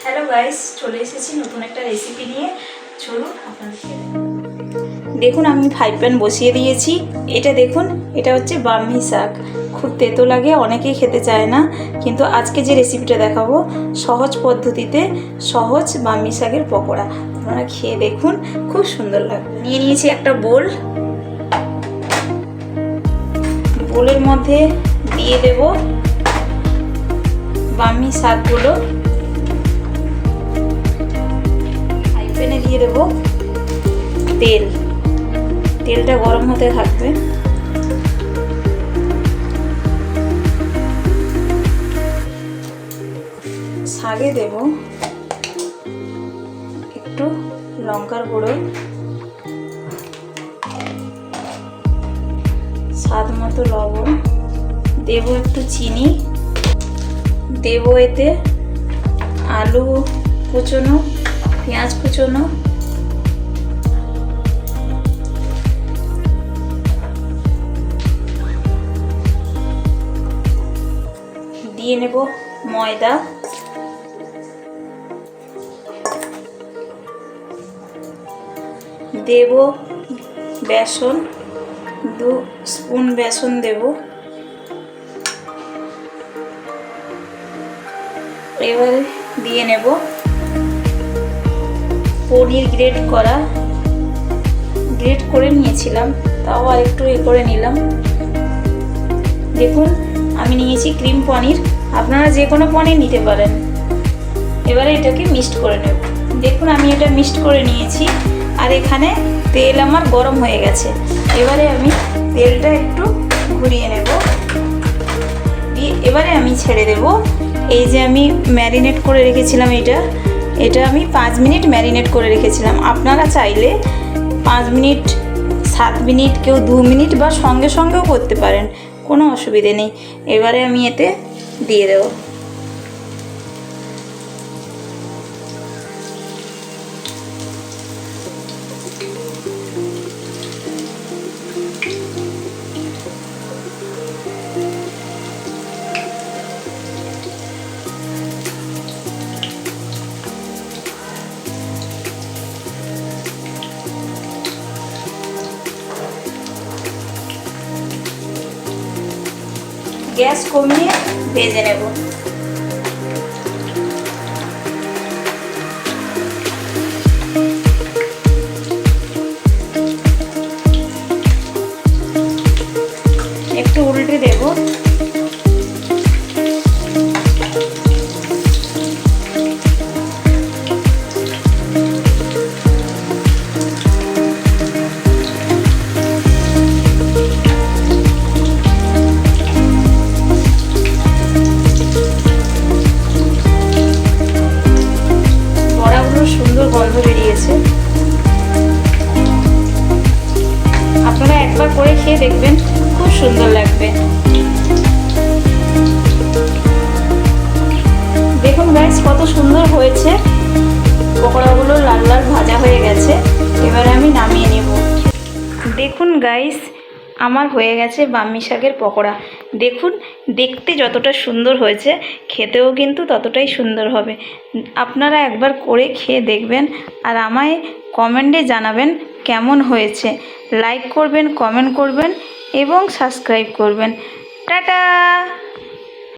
Hello guys, চলে এসেছি নতুন একটা রেসিপি নিয়ে। চলুন আপনাদেরকে দেখুন, আমি ফ্রাই প্যান বসিয়ে দিয়েছি। এটা দেখুন, এটা হচ্ছে ব্রাহ্মী শাক। খুব তেতো লাগে, অনেকেই খেতে চায় না, কিন্তু আজকে যে রেসিপিটা দেখাবো সহজ পদ্ধতিতে সহজ ব্রাহ্মী শাকের পকোড়া। আপনারা খেয়ে দেখুন, খুব সুন্দর লাগবে। নিয়ে নিয়েছি একটা বোলের মধ্যে দিয়ে দেব ব্রাহ্মী শাকগুলো। প্যানে দিয়ে দেবো তেলটা গরম হতে থাকবে। শাকে দেব একটু লঙ্কার গুঁড়ো, স্বাদ মতো লবণ, দেব একটু চিনি, দেব এতে আলু কুচোনো, পেঁয়াজ কুচোনো, দিয়ে নেব ময়দা, দেব বেসন, 2 স্পুন বেসন দেব। এবারে দিয়ে নেব পনির গ্রেট করে নিয়েছিলাম, তাও আর একটু করে নিলাম। দেখুন, আমি নিয়েছি ক্রিম পনির, আপনারা যে কোনো পনির নিতে পারেন। এবারে এটাকে মিক্সড করে নেব। দেখুন, আমি এটা মিক্সড করে নিয়েছি, আর এখানে তেল আমার গরম হয়ে গেছে। এবারে আমি তেলটা একটু ঘুরিয়ে নেব, এবারে আমি ছেড়ে দেব। এই যে আমি ম্যারিনেট করে রেখেছিলাম, এটা আমি 5 মিনিট ম্যারিনেট করে রেখেছিলাম। আপনারা চাইলে 5 মিনিট, 7 মিনিট, কেউ 2 মিনিট বা সঙ্গে সঙ্গেও করতে পারেন, কোনো অসুবিধে নেই। এবারে আমি এতে দিয়ে দেব গ্যাস কমিয়ে ভেজে নেব। একটু উল্টে দেব। সুন্দর গন্ধ বেরিয়েছে। আপনারা একবার করে খেয়ে দেখবেন, খুব সুন্দর লাগবে। দেখুন গাইস, কত সুন্দর হয়েছে। পকোড়াগুলো লাল লাল ভাজা হয়ে গেছে। এবারে আমি নামিয়ে নেব। দেখুন গাইস, আমার হয়ে গেছে ব্রাহ্মী শাকের পকোড়া। দেখুন, দেখতে যতটা সুন্দর হয়েছে, খেতেও কিন্তু ততটাই সুন্দর হবে। আপনারা একবার করে খেয়ে দেখবেন, আর আমায় কমেন্টে জানাবেন কেমন হয়েছে। লাইক করবেন, কমেন্ট করবেন এবং সাবস্ক্রাইব করবেন। টাটা।